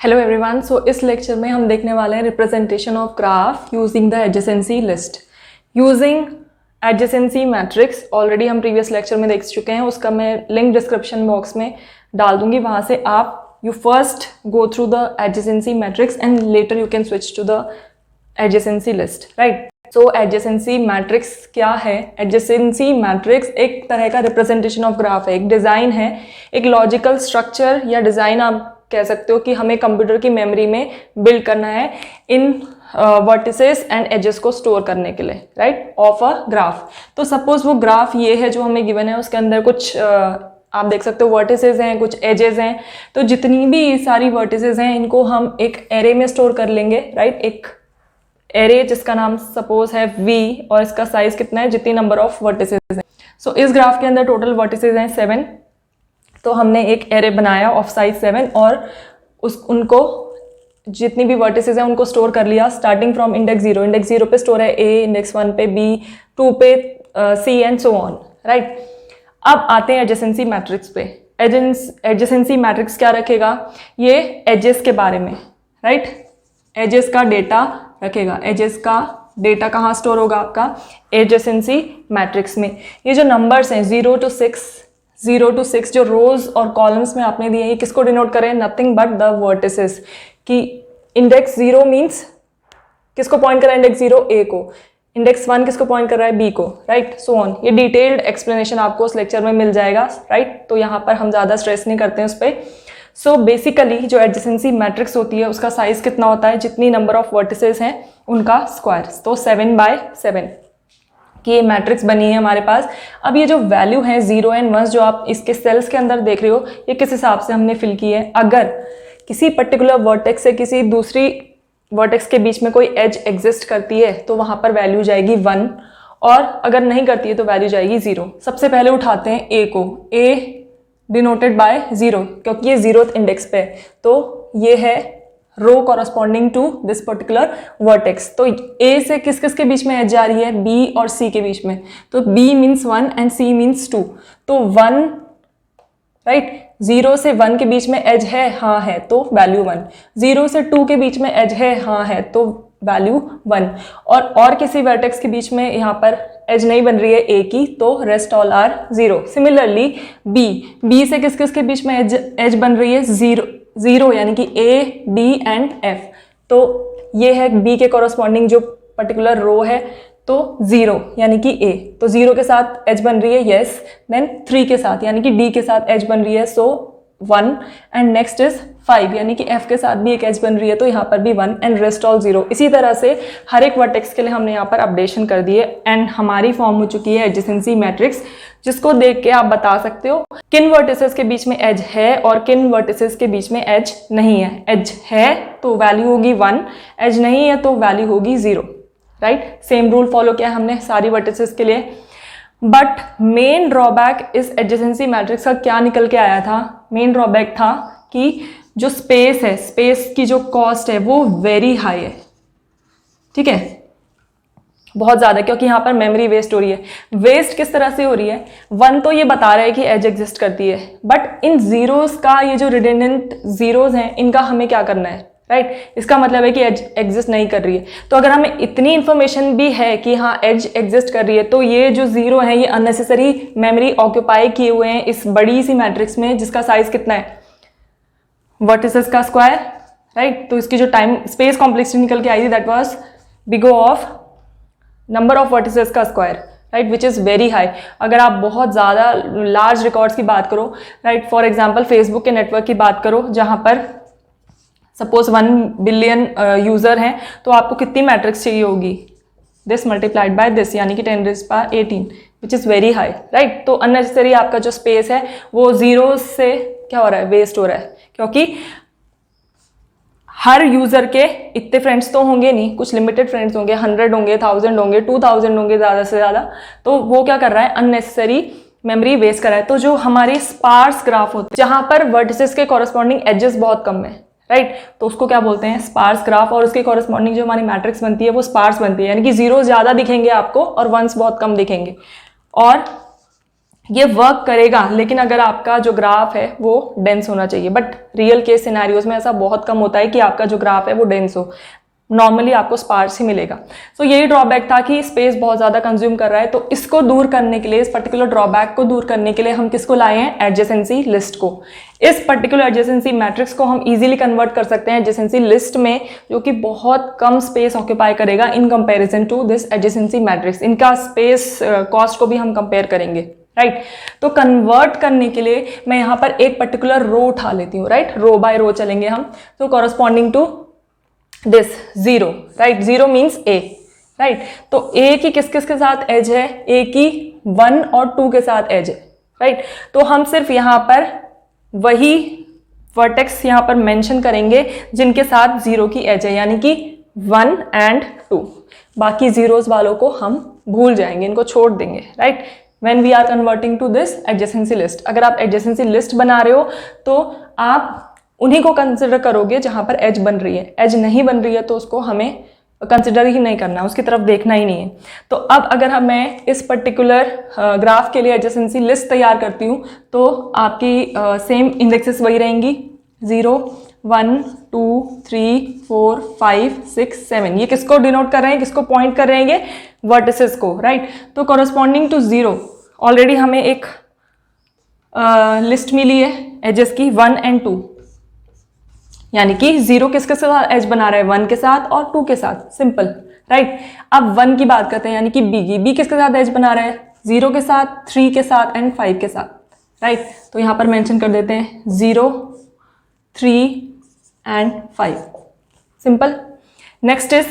Hello everyone. सो इस lecture में हम देखने वाले हैं representation of graph using the adjacency list using adjacency matrix. Already हम प्रीवियस लेक्चर में देख चुके हैं, उसका मैं लिंक डिस्क्रिप्शन बॉक्स में डाल दूंगी। वहाँ से आप you first go through the adjacency matrix and later you can switch to the adjacency list, right. So adjacency matrix क्या है? एडजेसेंसी मैट्रिक्स एक तरह का रिप्रेजेंटेशन ऑफ ग्राफ है, एक डिज़ाइन है, एक लॉजिकल स्ट्रक्चर या डिज़ाइन आप कह सकते हो कि हमें कंप्यूटर की मेमोरी में बिल्ड करना है इन वर्टिसेस एंड एजेस को स्टोर करने के लिए, राइट, ऑफ अ ग्राफ। तो सपोज वो ग्राफ ये है जो हमें गिवन है, उसके अंदर कुछ आप देख सकते हो वर्टिसेस हैं, कुछ एजेस हैं। तो जितनी भी सारी वर्टिसेस हैं इनको हम एक एरे में स्टोर कर लेंगे, राइट। एक एरे जिसका नाम सपोज है V और इसका साइज कितना है, जितनी नंबर ऑफ वर्टिसेस हैं। सो इस ग्राफ के अंदर टोटल वर्टिसेस हैं 7। तो हमने एक एरे बनाया ऑफ साइज 7 और उनको जितनी भी वर्टिसेस हैं उनको स्टोर कर लिया स्टार्टिंग फ्रॉम इंडेक्स 0। इंडेक्स 0 पे स्टोर है A, इंडेक्स 1 पे B, 2 पे C and so on, right. अब आते हैं एडजेसेंसी मैट्रिक्स पे। एडजेसेंसी मैट्रिक्स क्या रखेगा? ये एजेस के बारे में, राइट। एजेस का डेटा रखेगा। एजेस का डेटा कहाँ स्टोर होगा? आपका एडजेसेंसी मैट्रिक्स में। ये जो नंबर्स हैं 0 to 6 जो रोज और कॉलम्स में आपने दिए, ये किसको डिनोट करें? Nothing but the vertices. कि इंडेक्स 0 मीन्स किसको पॉइंट कर रहा है? इंडेक्स 0 A को। इंडेक्स 1 किसको पॉइंट कर रहा है? B को, राइट, सो ऑन। ये डिटेल्ड एक्सप्लेनेशन आपको उस लेक्चर में मिल जाएगा, राइट। तो यहाँ पर हम ज़्यादा स्ट्रेस नहीं करते हैं उस पर। सो बेसिकली जो एडजेसेंसी मैट्रिक्स होती है उसका साइज कितना होता है? जितनी नंबर ऑफ वर्टिसेस हैं उनका स्क्वायर। तो 7/7 कि ये मैट्रिक्स बनी है हमारे पास। अब ये जो वैल्यू है 0 एंड 1 जो आप इसके सेल्स के अंदर देख रहे हो, ये किस हिसाब से हमने फिल की है? अगर किसी पर्टिकुलर वर्टेक्स से किसी दूसरी वर्टेक्स के बीच में कोई एज एग्जिस्ट करती है तो वहाँ पर वैल्यू जाएगी 1, और अगर नहीं करती है तो वैल्यू जाएगी 0। सबसे पहले उठाते हैं A को। A डिनोटेड बाय 0 क्योंकि ये 0th इंडेक्स पे है, तो ये है row corresponding to this particular vertex. तो A से किस किस के बीच में एज जा रही है? B और C के बीच में। तो B means 1 and C means 2। तो 1, राइट, 0 से 1 के बीच में एज है, हाँ है, तो वैल्यू 1। 0 से 2 के बीच में एज है, हाँ है, तो वैल्यू 1। और किसी वर्टेक्स के बीच में यहाँ पर एज नहीं बन रही है A की, तो rest all are 0। Similarly B से किस किस के बीच में एज बन रही है? 0 यानी कि A, D एंड F। तो ये है B के कॉरस्पॉन्डिंग जो पर्टिकुलर रो है, तो 0 यानी कि A। तो 0 के साथ एज बन रही है, यस। देन 3 के साथ यानी कि D के साथ एज बन रही है, सो 1। एंड नेक्स्ट इज 5 यानी कि F के साथ भी एक एज बन रही है, तो यहाँ पर भी 1 एंड रेस्ट ऑल 0। इसी तरह से हर एक वर्टेक्स के लिए हमने यहाँ पर अपडेशन कर दी है एंड हमारी फॉर्म हो चुकी है एडजेसेंसी मैट्रिक्स, जिसको देख के आप बता सकते हो किन वर्टिसेस के बीच में एज है और किन वर्टिसेस के बीच में एज नहीं है। एज है तो वैल्यू होगी 1, एज नहीं है तो वैल्यू होगी 0, राइट। सेम रूल फॉलो किया हमने सारी वर्टिसेस के लिए। बट मेन ड्रॉबैक इस एडजेसेंसी मैट्रिक्स का क्या निकल के आया था? मेन ड्रॉबैक था कि जो स्पेस है, स्पेस की जो कॉस्ट है वो वेरी हाई है, ठीक है, बहुत ज़्यादा, क्योंकि यहाँ पर मेमोरी वेस्ट हो रही है। वेस्ट किस तरह से हो रही है? 1 तो ये बता रहा है कि एज एग्जिस्ट करती है, बट इन जीरोस का, ये जो रिडंडेंट जीरोस हैं, इनका हमें क्या करना है, राइट। इसका मतलब है कि एज एग्जिस्ट नहीं कर रही है। तो अगर हमें इतनी इन्फॉर्मेशन भी है कि हाँ एज एग्जिस्ट कर रही है, तो ये जो 0 है ये अननेसेसरी मेमोरी ऑक्यूपाई किए हुए हैं इस बड़ी सी मैट्रिक्स में, जिसका साइज कितना है? वर्टिसेस का स्क्वायर, राइट। तो इसकी जो टाइम स्पेस कॉम्प्लेक्सिटी निकल के आई थी, that was big O of number of vertices का square, right, which is very high. अगर आप बहुत ज़्यादा लार्ज रिकॉर्ड्स की बात करो, राइट, फॉर एग्जांपल फेसबुक के नेटवर्क की बात करो, जहाँ पर सपोज 1 बिलियन यूज़र हैं, तो आपको कितनी मैट्रिक्स चाहिए होगी? दिस मल्टीप्लाइड बाय दिस, यानी कि 10⁻18, विच इज़ वेरी हाई, राइट। तो अननेसेसरी आपका जो स्पेस है वो 0 से क्या हो रहा है? वेस्ट हो रहा है, क्योंकि हर यूज़र के इतने फ्रेंड्स तो होंगे नहीं, कुछ लिमिटेड फ्रेंड्स होंगे, 100 होंगे, 1000 होंगे, 2000 होंगे ज़्यादा से ज़्यादा। तो वो क्या कर रहा है? अननेसेसरी मेमोरी वेस्ट कर रहा है। तो जो हमारे स्पार्स ग्राफ होते हैं, जहाँ पर वर्टिसेस के कॉरस्पॉन्डिंग एजेस बहुत कम है, राइट, तो उसको क्या बोलते हैं? Sparse graph. और उसके कॉरस्पॉन्डिंग जो हमारी मैट्रिक्स बनती है वो स्पार्स बनती है, यानी कि 0 ज़्यादा दिखेंगे आपको और 1s बहुत कम दिखेंगे। और ये वर्क करेगा, लेकिन अगर आपका जो ग्राफ है वो डेंस होना चाहिए। बट रियल केस सिनेरियोज में ऐसा बहुत कम होता है कि आपका जो ग्राफ है वो डेंस हो, नॉर्मली आपको स्पार्स ही मिलेगा। सो यही ड्रॉबैक था कि स्पेस बहुत ज़्यादा कंज्यूम कर रहा है। तो इसको दूर करने के लिए, इस पर्टिकुलर ड्रॉबैक को दूर करने के लिए हम किसको लाए हैं? एडजेसेंसी लिस्ट को। इस पर्टिकुलर एडजेसेंसी मैट्रिक्स को हम इजीली कन्वर्ट कर सकते हैं एडजेसेंसी लिस्ट में, जो कि बहुत कम स्पेस ऑक्यूपाई करेगा in comparison to this adjacency matrix. इनका स्पेस कॉस्ट को भी हम कंपेयर करेंगे, राइट। तो कन्वर्ट करने के लिए मैं यहाँ पर एक पर्टिकुलर रो उठा लेती हूँ, राइट। रो बाय रो चलेंगे हम। तो corresponding to this 0, right, 0 means a, right. तो ए की किस किस के साथ एज है? ए की 1 और 2 के साथ एज है, राइट। तो हम सिर्फ यहाँ पर वही वर्टेक्स यहाँ पर मेंशन करेंगे जिनके साथ 0 की एज है, यानी कि 1 एंड 2। बाकी जीरोस वालों को हम भूल जाएंगे, इनको छोड़ देंगे, right. When we are converting to this adjacency list, अगर आप एडजेसेंसी लिस्ट बना रहे हो तो आप उन्हीं को कंसिडर करोगे जहां पर एज बन रही है। एज नहीं बन रही है तो उसको हमें कंसिडर ही नहीं करना, उसकी तरफ देखना ही नहीं है। तो अब अगर मैं इस पर्टिकुलर ग्राफ के लिए एडजेसेंसी लिस्ट तैयार करती हूँ तो आपकी सेम इंडेक्सेस वही रहेंगी, 0, 1, 2, 3, 4, 5, 6, 7। ये किसको डिनोट कर रहे हैं, किसको पॉइंट कर रहे हैं? वर्टिसेस को, राइट। तो कॉरस्पॉन्डिंग टू 0 ऑलरेडी हमें एक लिस्ट मिली है एजेस की 1 एंड 2, यानी कि 0 किसके साथ एज बना रहा है? 1 के साथ और 2 के साथ, सिंपल, राइट। अब 1 की बात करते हैं, यानी कि बी की। बी किसके साथ एज बना रहा है? 0 के साथ, 3 के साथ एंड 5 के साथ, राइट। तो यहां पर मेंशन कर देते हैं 0, 3 एंड 5, सिंपल। नेक्स्ट इज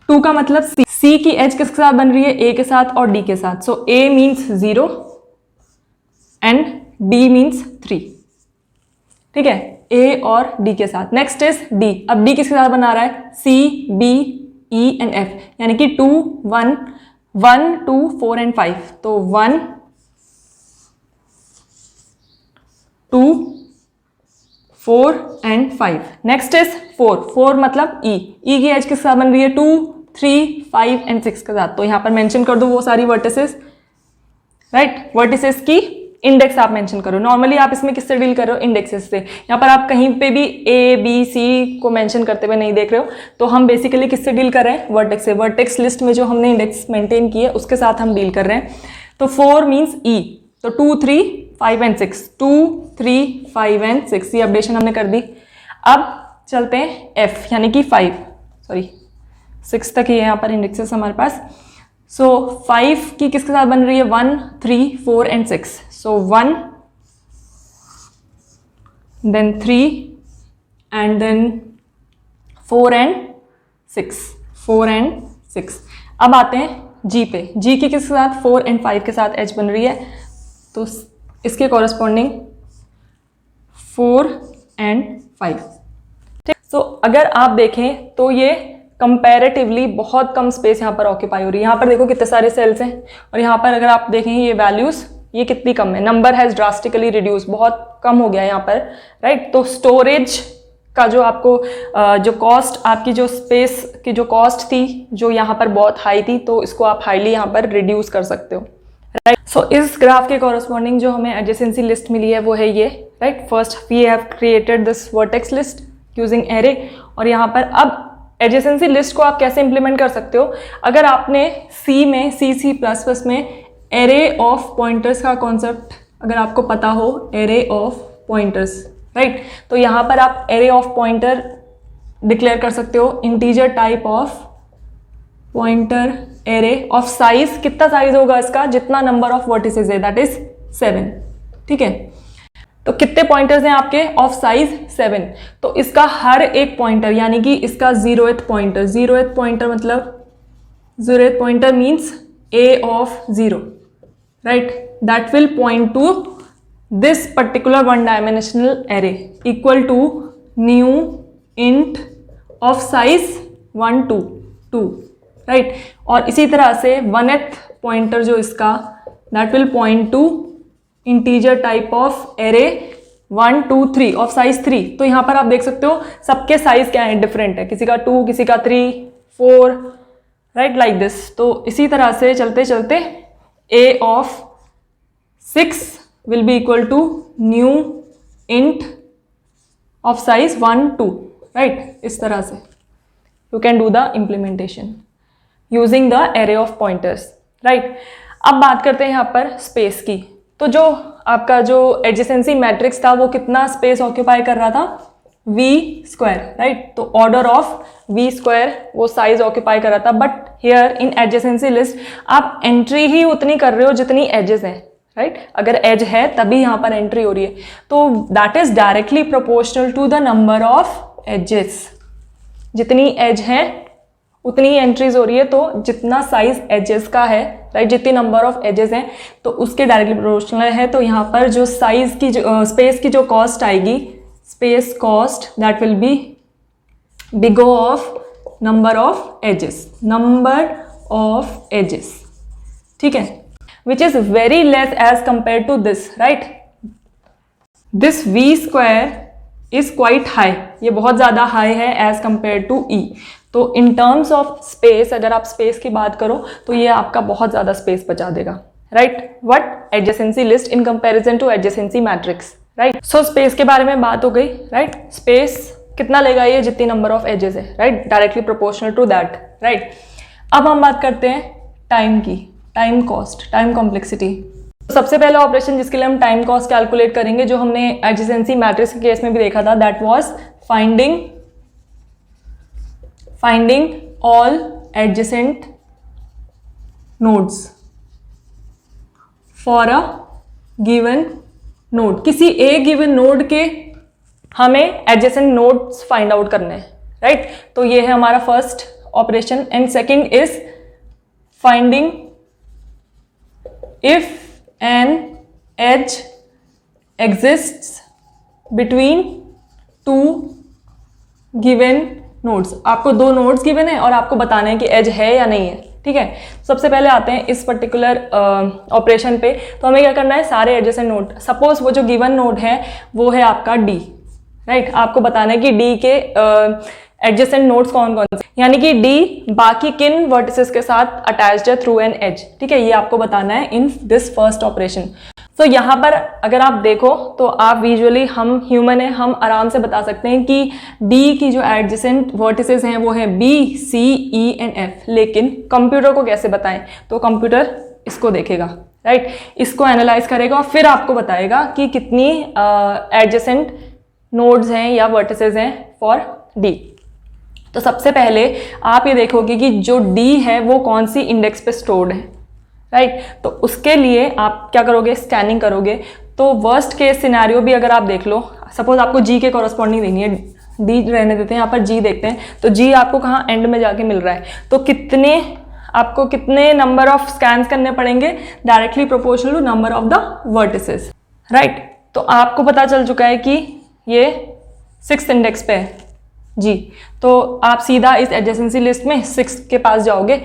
2 का मतलब सी की एज किसके साथ बन रही है? ए के साथ और डी के साथ। सो ए मीन्स 0 एंड डी मीन्स 3, ठीक है, ए और डी के साथ। Next is D. अब डी किसके साथ बना रहा है? सी, बी, ई एंड एफ, यानी कि 2, 1, 2, 4 एंड 5। तो 1, 2, 4 एंड 5। नेक्स्ट इज 4 मतलब ई की एज किसके साथ बन रही है? 2, 3, 5 एंड 6 के साथ। तो यहां पर मेंशन कर दो वो सारी वर्टिसेस, राइट। वर्टिसेस की इंडेक्स आप मेंशन करो। नॉर्मली आप इसमें किससे डील कर रहे हो? इंडेक्सेस से। यहाँ पर आप कहीं पे भी ए, बी, सी को मेंशन करते हुए नहीं देख रहे हो, तो हम बेसिकली किससे डील कर रहे हैं? वर्टेक्स से। वर्टेक्स लिस्ट में जो हमने इंडेक्स मेंटेन की है उसके साथ हम डील कर रहे हैं। तो 4 मीन्स ई, तो 2, 3, 5 एंड 6, 2, 3, 5 एंड 6, ये अपडेशन हमने कर दी। अब चलते हैं एफ, यानी कि 6 तक ही है यहाँ पर इंडेक्सेस हमारे पास। सो 5 की किसके साथ बन रही है? 1, 3, 4 and 6। So 1, then 3, and then 4 and 6, 4 and 6। अब आते हैं जी पे। जी की किसके साथ? 4 एंड 5 के साथ एच बन रही है, तो इसके कॉरस्पॉन्डिंग 4 एंड 5। ठीक। सो अगर आप देखें तो ये कंपैरेटिवली बहुत कम स्पेस यहाँ पर ऑक्यूपाई हो रही है। यहाँ पर देखो कितने सारे सेल्स हैं, और यहाँ पर अगर आप देखें ये वैल्यूज, ये कितनी कम है। नंबर हैज ड्रास्टिकली रिड्यूस, बहुत कम हो गया यहाँ पर, राइट। तो स्टोरेज का जो आपको जो कॉस्ट, आपकी जो स्पेस की जो कॉस्ट थी, जो यहाँ पर बहुत हाई थी, तो इसको आप हाईली यहाँ पर रिड्यूस कर सकते हो, राइट। सो इस ग्राफ के कॉरस्पॉन्डिंग जो हमें एडजेसेंसी लिस्ट मिली है वो है ये, right. First we have created this vertex list using array, और यहाँ पर अब एडजेसेंसी लिस्ट को आप कैसे इंप्लीमेंट कर सकते हो? अगर आपने सी में, C++ में एरे ऑफ पॉइंटर्स का कॉन्सेप्ट अगर आपको पता हो, एरे ऑफ पॉइंटर्स, राइट, तो यहाँ पर आप एरे ऑफ पॉइंटर डिक्लेयर कर सकते हो। Integer type of pointer array of size, कितना साइज होगा इसका? जितना नंबर ऑफ वर्टिसेस है, दैट इज 7, ठीक है। तो कितने पॉइंटर्स हैं आपके? Of size 7। तो इसका हर एक पॉइंटर, यानी कि इसका 0th पॉइंटर, 0th पॉइंटर मतलब 0th pointer means a of 0, right, that will point to this particular one dimensional array equal to new int of size 1, 2, 2, right। और इसी तरह से 1th पॉइंटर जो इसका, that will point to integer type of array 1, 2, 3 of size 3। तो यहाँ पर आप देख सकते हो सबके साइज क्या है, डिफरेंट है, किसी का 2, किसी का 3, 4, राइट, लाइक दिस। तो इसी तरह से चलते चलते a of 6 will be equal to new int of size 1 2, right. इस तरह से you can do the implementation using the array of pointers, right. अब बात करते हैं यहाँ पर स्पेस की. तो जो आपका जो एडजेसेंसी मैट्रिक्स था वो कितना स्पेस ऑक्यूपाई कर रहा था, v स्क्वायर, राइट. तो ऑर्डर ऑफ v स्क्वायर वो साइज ऑक्यूपाई कर रहा था. But here in adjacency list आप एंट्री ही उतनी कर रहे हो जितनी एजेस हैं, राइट. अगर एज है तभी यहाँ पर एंट्री हो रही है. तो that is directly proportional to the number of edges. जितनी एज है उतनी एंट्रीज हो रही है. तो जितना साइज एजेस का है, राइट, जितनी नंबर ऑफ एजेस हैं तो उसके डायरेक्टली प्रोपोर्शनल है. तो यहाँ पर जो साइज की जो स्पेस की जो कॉस्ट आएगी, space cost, that will B big O of number of edges, number of edges, ठीक है, which is very less as compared to this, right. This v square is quite high, ये बहुत ज़्यादा high है as compared to e. तो in terms of space, अगर आप space की बात करो तो ये आपका बहुत ज़्यादा space बचा देगा, right. What adjacency list in comparison to adjacency matrix, right. So space के बारे में बात हो गई, right. Space कितना लेगा ये, जितनी नंबर ऑफ एजेस है, right, directly proportional to that, right. अब हम बात करते हैं टाइम की, टाइम कॉस्ट, टाइम कॉम्प्लेक्सिटी. सबसे पहला ऑपरेशन जिसके लिए हम टाइम कॉस्ट कैलकुलेट करेंगे, जो हमने एडजेसेंसी मैट्रिक्स के केस में भी देखा था, that was finding all adjacent nodes for a given node. किसी एक गिवन नोड के हमें एडजेसेंट नोड्स फाइंड आउट करने हैं, राइट. तो ये है हमारा first operation. And second is finding if an edge exists between two given nodes. आपको दो नोड्स गिवन है और आपको बताना है कि एज है या नहीं है, ठीक है. सबसे पहले आते हैं इस पर्टिकुलर ऑपरेशन पे. तो हमें क्या करना है, सारे एडजेसेंट नोड, सपोज वो जो गिवन नोड है वो है आपका डी, राइट. आपको बताना है कि डी के एडजेसेंट नोड्स कौन कौन से, यानी कि डी बाकी किन वर्टिसेस के साथ अटैच्ड है थ्रू एन एज, ठीक है. ये आपको बताना है इन दिस फर्स्ट ऑपरेशन. तो यहाँ पर अगर आप देखो तो आप विजुअली, हम ह्यूमन है, हम आराम से बता सकते हैं कि डी की जो एडजेसेंट वर्टिसेस हैं वो है B, C, E and F. लेकिन कंप्यूटर को कैसे बताएं, तो कंप्यूटर इसको देखेगा, राइट. इसको एनालाइज करेगा और फिर आपको बताएगा कि कितनी एडजेसेंट नोड्स हैं या वर्टिसेस हैं फॉर डी. तो सबसे पहले आप ये देखोगे कि जो डी है वो कौन सी इंडेक्स पे स्टोर्ड है, राइट. तो उसके लिए आप क्या करोगे, स्कैनिंग करोगे. तो वर्स्ट केस सिनेरियो भी अगर आप देख लो, सपोज आपको जी के कॉरस्पॉन्डिंग देनी है, डी रहने देते हैं, यहाँ पर जी देखते हैं. तो जी आपको कहाँ, एंड में जाके मिल रहा है. तो आपको कितने नंबर ऑफ स्कैन्स करने पड़ेंगे, directly proportional to number of the vertices, right. तो आपको पता चल चुका है कि ये 6th इंडेक्स पे है जी. तो आप सीधा इस एडजेसेंसी लिस्ट में 6 के पास जाओगे.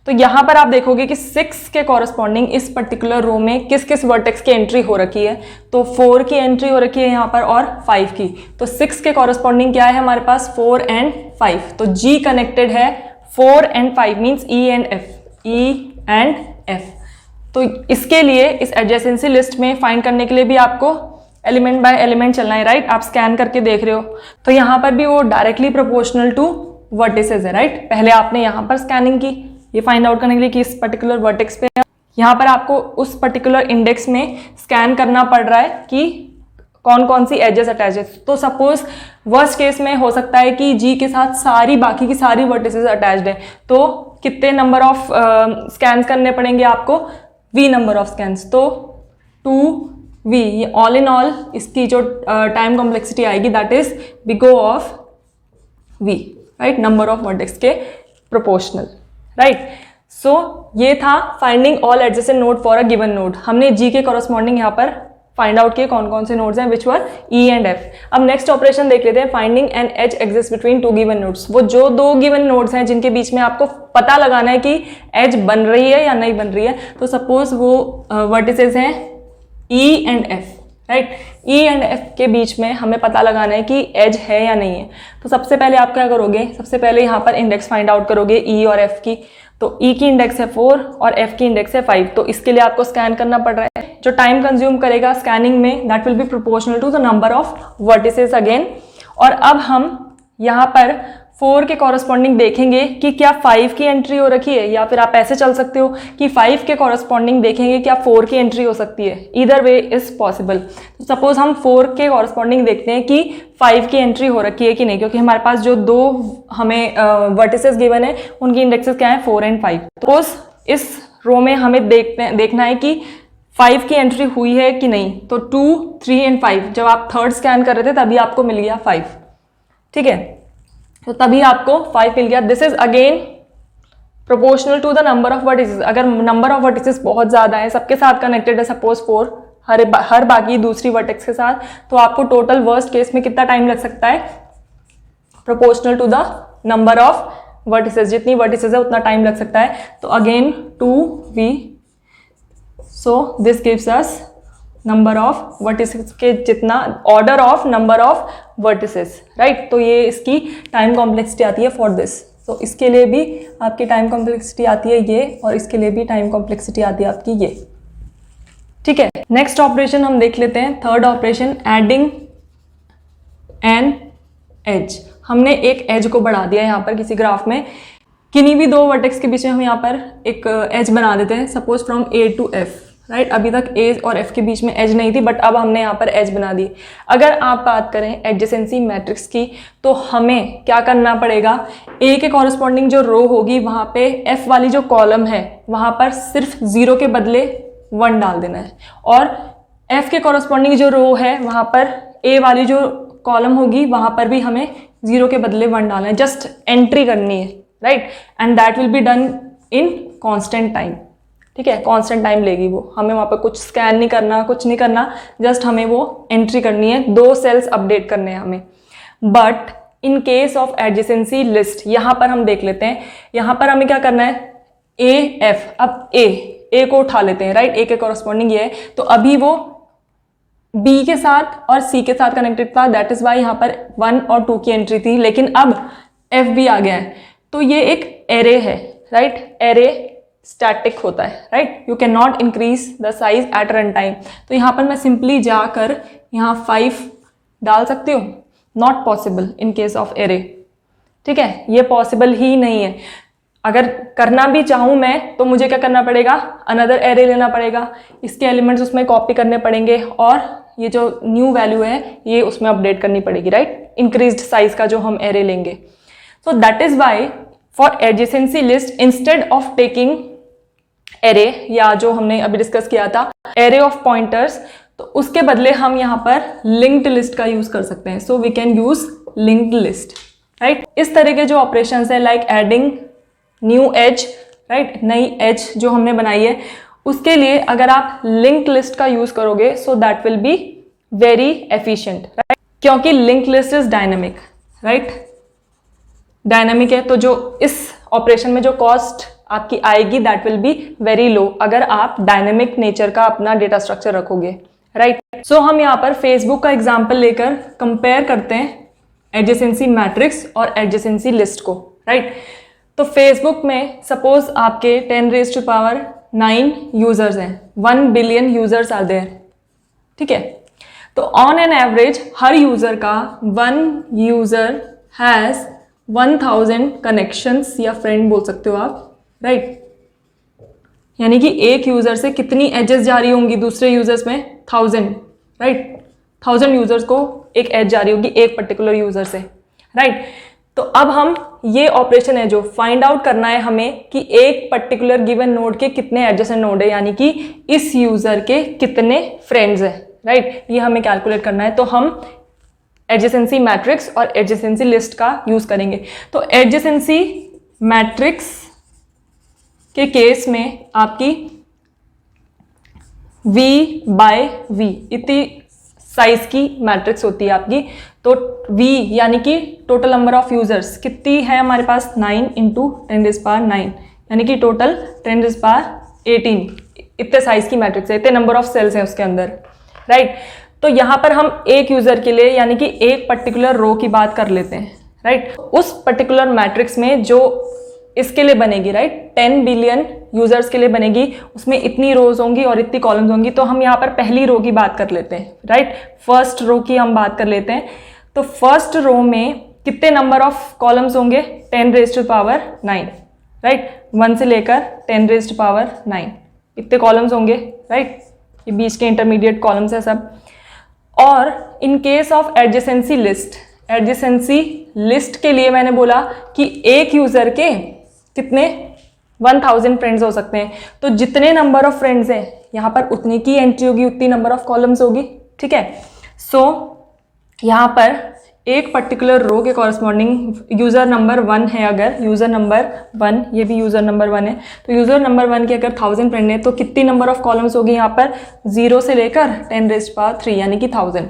तो यहाँ पर आप देखोगे कि 6 के कॉरस्पॉन्डिंग इस पर्टिकुलर रो में किस किस वर्टेक्स की एंट्री हो रखी है. तो 4 की एंट्री हो रखी है यहाँ पर और 5 की. तो 6 के कॉरस्पॉन्डिंग क्या है हमारे पास, 4 एंड 5. तो जी कनेक्टेड है 4 and 5 means E and F. तो इसके लिए इस एडजेसेंसी लिस्ट में फाइंड करने के लिए भी आपको एलिमेंट बाय एलिमेंट चलना है, राइट. आप स्कैन करके देख रहे हो तो यहाँ पर भी वो डायरेक्टली प्रोपोर्शनल टू वर्टिसेस है, राइट. पहले आपने यहाँ पर स्कैनिंग की ये फाइंड आउट करने के लिए कि इस पर्टिकुलर वर्टेक्स पे है. यहाँ पर आपको उस पर्टिकुलर इंडेक्स में स्कैन करना पड़ रहा है कि कौन कौन सी एजेस अटैच है. तो सपोज वर्स्ट केस में हो सकता है कि जी के साथ सारी बाकी की सारी वर्टिसेस अटैच्ड है. तो कितने नंबर ऑफ स्कैन्स करने पड़ेंगे आपको, वी नंबर ऑफ स्कैन्स. तो 2v, ये ऑल इन ऑल इसकी जो टाइम कॉम्प्लेक्सिटी आएगी that is big O of v, right, number of vertex के प्रोपोर्शनल, राइट. सो ये था finding all adjacent node for a given node. हमने जी के कॉरस्पॉन्डिंग यहाँ पर फाइंड आउट किए कौन कौन से नोड्स हैं, which were E and F. अब नेक्स्ट ऑपरेशन देख लेते हैं, finding an edge exist between two given nodes. वो जो दो गिवन नोड्स हैं जिनके बीच में आपको पता लगाना है कि एज बन रही है या नहीं बन रही है. तो सपोज वो वर्टिसेस हैं ई and F, right. E and F के बीच में हमें पता लगाना है कि एज है या नहीं है. तो सबसे पहले आप क्या करोगे, सबसे पहले यहाँ पर इंडेक्स फाइंड आउट करोगे ई और एफ की. तो ई की इंडेक्स है 4 और एफ की इंडेक्स है 5, तो इसके लिए आपको स्कैन करना पड़ रहा है। जो टाइम कंज्यूम करेगा स्कैनिंग में that will be proportional to the number of vertices again. और अब हम यहाँ पर 4 के कॉरस्पॉन्डिंग देखेंगे कि क्या 5 की एंट्री हो रखी है, या फिर आप ऐसे चल सकते हो कि 5 के कॉरस्पॉन्डिंग देखेंगे क्या 4 की एंट्री हो सकती है। Either way is possible. Suppose हम 4 के कॉरस्पॉन्डिंग देखते हैं कि 5 की एंट्री हो रखी है कि नहीं, क्योंकि हमारे पास जो दो हमें वर्टिसेस गिवन है उनकी इंडेक्सेस क्या है 4 एंड 5। सपोज इस रो में हमें देखना है कि 5 की एंट्री हुई है कि नहीं, तो 2, 3 एंड 5 जब आप थर्ड स्कैन कर रहे थे तभी आपको मिल गया 5, ठीक है, तो तभी आपको 5 मिल गया। This is again proportional to the number of vertices. अगर नंबर ऑफ वर्टिसेस बहुत ज्यादा है, सबके साथ कनेक्टेड है, सपोज 4 हर बाकी दूसरी वर्टेक्स के साथ, तो आपको टोटल वर्स्ट केस में कितना टाइम लग सकता है, proportional to the number of vertices. जितनी वर्टिसेस है उतना टाइम लग सकता है। तो again 2v, so this gives us number of vertices के जितना order of number of vertices, right. तो ये इसकी टाइम कॉम्प्लेक्सिटी आती है फॉर दिस। तो इसके लिए भी आपकी टाइम कॉम्प्लेक्सिटी आती है ये, और इसके लिए भी टाइम कॉम्प्लेक्सिटी आती है आपकी ये, ठीक है। नेक्स्ट ऑपरेशन हम देख लेते हैं, third operation, adding an edge. हमने एक एज को बढ़ा दिया यहाँ पर किसी ग्राफ में, किन्हीं भी दो वर्टेक्स के बीच में हम यहाँ पर एक एज बना देते हैं, suppose from A to F, right. अभी तक ए और एफ के बीच में एज नहीं थी, बट अब हमने यहाँ पर एज बना दी। अगर आप बात करें एडजेसेंसी मैट्रिक्स की, तो हमें क्या करना पड़ेगा, ए के कॉरस्पॉन्डिंग जो रो होगी वहाँ पे एफ वाली जो कॉलम है वहाँ पर सिर्फ 0 के बदले 1 डाल देना है, और एफ के कॉरस्पॉन्डिंग जो रो है वहाँ पर ए वाली जो कॉलम होगी वहाँ पर भी हमें 0 के बदले 1 डालना है, जस्ट एंट्री करनी है, right. And that will be done in constant time, ठीक है। कांस्टेंट टाइम लेगी वो, हमें वहाँ पर कुछ स्कैन नहीं करना, कुछ नहीं करना, जस्ट हमें वो एंट्री करनी है, 2 सेल्स अपडेट करने हैं हमें। But in case of adjacency list, यहाँ पर हम देख लेते हैं, यहाँ पर हमें क्या करना है, ए एफ। अब ए को उठा लेते हैं, राइट, ए के कॉरस्पॉन्डिंग ये है, तो अभी वो बी के साथ और सी के साथ कनेक्टेड था, दैट इज वाई यहाँ पर 1 और 2 की एंट्री थी, लेकिन अब एफ भी आ गया है, तो ये एक एरे है, राइट। एरे स्टैटिक होता है, right, you can not increase the size at run time. तो यहाँ पर मैं सिंपली जाकर यहाँ 5 डाल सकती हूँ, not possible in case of array, ठीक है, ये पॉसिबल ही नहीं है। अगर करना भी चाहूँ मैं तो मुझे क्या करना पड़ेगा, अनदर एरे लेना पड़ेगा, इसके एलिमेंट्स उसमें कॉपी करने पड़ेंगे, और ये जो न्यू वैल्यू है ये उसमें अपडेट करनी पड़ेगी, राइट, इंक्रीज्ड साइज का जो हम एरे लेंगे। So that is why for adjacency list, instead of taking array, या जो हमने अभी डिस्कस किया था एरे ऑफ पॉइंटर्स, तो उसके बदले हम यहाँ पर लिंक्ड लिस्ट का यूज कर सकते हैं। So we can use linked list, right. इस तरह के जो ऑपरेशंस है, like adding new edge, right, नई एज जो हमने बनाई है, उसके लिए अगर आप लिंक्ड लिस्ट का यूज करोगे, so that will be very efficient, right, क्योंकि linked list is dynamic, right, dynamic है, तो जो इस ऑपरेशन में जो कॉस्ट आपकी आएगी that will be very low, अगर आप डायनेमिक नेचर का अपना डेटा स्ट्रक्चर रखोगे, राइट। सो हम यहाँ पर फेसबुक का एग्जांपल लेकर कंपेयर करते हैं एडजेसेंसी मैट्रिक्स और एडजेसेंसी लिस्ट को, राइट। तो फेसबुक में सपोज आपके 10⁻⁹ यूजर्स हैं, 1 बिलियन यूजर्स आर देयर, ठीक है। तो on an average her user का 1 यूजर हैज 1000 कनेक्शंस या फ्रेंड बोल सकते हो आप, राइट। यानी कि एक यूजर से कितनी एजेस जा रही होंगी दूसरे यूजर्स में, 1000, राइट, 1000 यूजर्स को एक एज जा रही होगी एक पर्टिकुलर यूजर से, राइट। तो अब हम ये ऑपरेशन है जो फाइंड आउट करना है हमें कि एक पर्टिकुलर गिवन नोड के कितने एडजेसेंट नोड है, यानी कि इस यूजर के कितने फ्रेंड्स है, राइट, ये हमें कैलकुलेट करना है। तो हम एडजेसेंसी मैट्रिक्स और एडजेसेंसी लिस्ट का यूज करेंगे। तो एडजेसेंसी मैट्रिक्स के केस में आपकी V बाय V इतनी साइज की मैट्रिक्स होती है आपकी। तो V यानी कि टोटल नंबर ऑफ यूजर्स कितनी है हमारे पास, 9 × 10⁻⁹, यानी कि टोटल 10⁻18 इतने साइज की मैट्रिक्स है, इतने नंबर ऑफ सेल्स हैं उसके अंदर, राइट। तो यहाँ पर हम एक यूजर के लिए यानी कि एक पर्टिकुलर रो की बात कर लेते हैं, राइट। उस पर्टिकुलर मैट्रिक्स में जो इसके लिए बनेगी, राइट, 10 बिलियन यूजर्स के लिए बनेगी, उसमें इतनी रोज होंगी और इतनी कॉलम्स होंगी। तो हम यहाँ पर पहली रो की बात कर लेते हैं, राइट, फर्स्ट रो की हम बात कर लेते हैं। तो फर्स्ट रो में कितने नंबर ऑफ कॉलम्स होंगे, 10 रेज टू पावर 9, राइट, 1 से लेकर 10 रेज टू पावर 9 इतने कॉलम्स होंगे, राइट, ये बीच के इंटरमीडिएट कॉलम्स है सब। और इन case of adjacency list, adjacency list के लिए मैंने बोला कि एक यूजर के कितने 1000 फ्रेंड्स हो सकते हैं, तो जितने नंबर ऑफ फ्रेंड्स हैं यहाँ पर उतनी की एंट्री होगी, उतनी नंबर ऑफ कॉलम्स होगी, ठीक है। सो यहाँ पर एक पर्टिकुलर रो के कॉरस्पॉन्डिंग यूज़र नंबर 1 है, अगर यूज़र नंबर 1, ये भी यूज़र नंबर 1 है, तो यूज़र नंबर 1 के अगर 1000 फ्रेंड है तो कितनी नंबर ऑफ कॉलम्स होगी यहाँ पर, 0 से लेकर 10 रेज़ पावर 3 यानी कि 1000,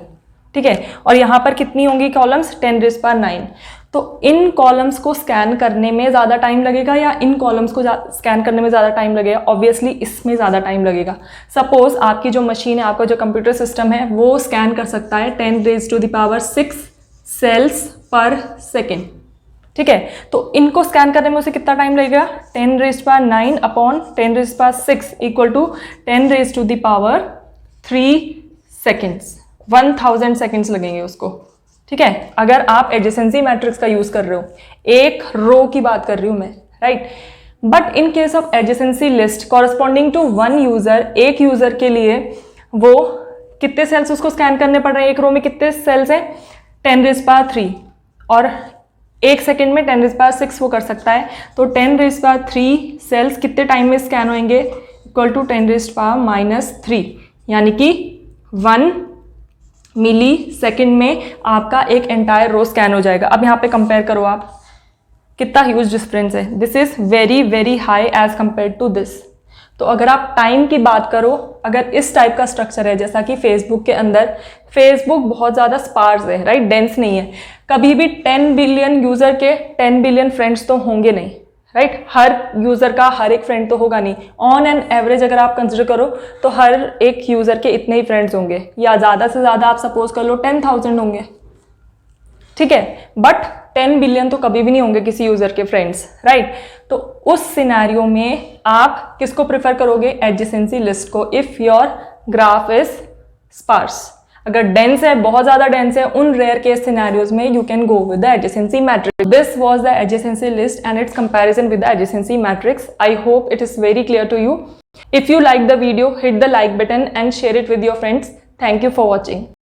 ठीक है। और यहाँ पर कितनी होंगी कॉलम्स, 10 रेज़ पावर 9। तो इन कॉलम्स को स्कैन करने में ज़्यादा टाइम लगेगा या इन कॉलम्स को स्कैन करने में ज़्यादा टाइम लगेगा, ऑब्वियसली इसमें ज़्यादा टाइम लगेगा। सपोज आपकी जो मशीन है, आपका जो कंप्यूटर सिस्टम है, वो स्कैन कर सकता है 10 raise to the power 6 cells पर सेकेंड, ठीक है। तो इनको स्कैन करने में उसे कितना टाइम लगेगा, 10 raise power 9 upon 10 raise power 6 equal to 10 raise to the power 3 seconds, 1000 seconds लगेंगे उसको, ठीक है। अगर आप एडजेसेंसी मैट्रिक्स का यूज कर रहे हो, एक रो की बात कर रही हूं मैं, right. But in case of adjacency list corresponding to 1 user, एक यूजर के लिए वो कितने सेल्स उसको स्कैन करने पड़ रहे हैं, एक रो में कितने सेल्स हैं, 10 रेज़ पावर 3, और एक सेकेंड में 10 रेज़ पावर 6 वो कर सकता है। तो 10 रेज़ पावर 3 सेल्स कितने टाइम में स्कैन होंगे, इक्वल टू 10 रेज़ पावर -3, यानी कि 1 मिली सेकेंड में आपका एक एंटायर रो स्कैन हो जाएगा। अब यहाँ पे कंपेयर करो आप, कितना ह्यूज डिफरेंस है, this is very very high edge compare to this. तो अगर आप टाइम की बात करो, अगर इस टाइप का स्ट्रक्चर है जैसा कि फेसबुक के अंदर, फेसबुक बहुत ज़्यादा स्पार्स है, राइट, डेंस नहीं है, कभी भी 10 बिलियन यूज़र के 10 बिलियन फ्रेंड्स तो होंगे नहीं, राइट, हर यूज़र का हर एक फ्रेंड तो होगा नहीं। ऑन एन एवरेज अगर आप कंसिडर करो तो हर एक यूज़र के इतने ही फ्रेंड्स होंगे, या ज़्यादा से ज़्यादा आप सपोज कर लो 10,000 होंगे, ठीक है। बट 10 बिलियन तो कभी भी नहीं होंगे किसी यूज़र के फ्रेंड्स, राइट। तो उस सिनेरियो में आप किसको प्रेफर करोगे, एडजेसेंसी लिस्ट को, if your graph is sparse. अगर डेंस है, बहुत ज़्यादा डेंस है, उन रेयर केस सिनेरियोज में you can go with the adjacency matrix. This was the adjacency list and its comparison with the adjacency matrix. I hope it is very clear to you. If you like the video, hit the like button and share it with your friends. Thank you for watching.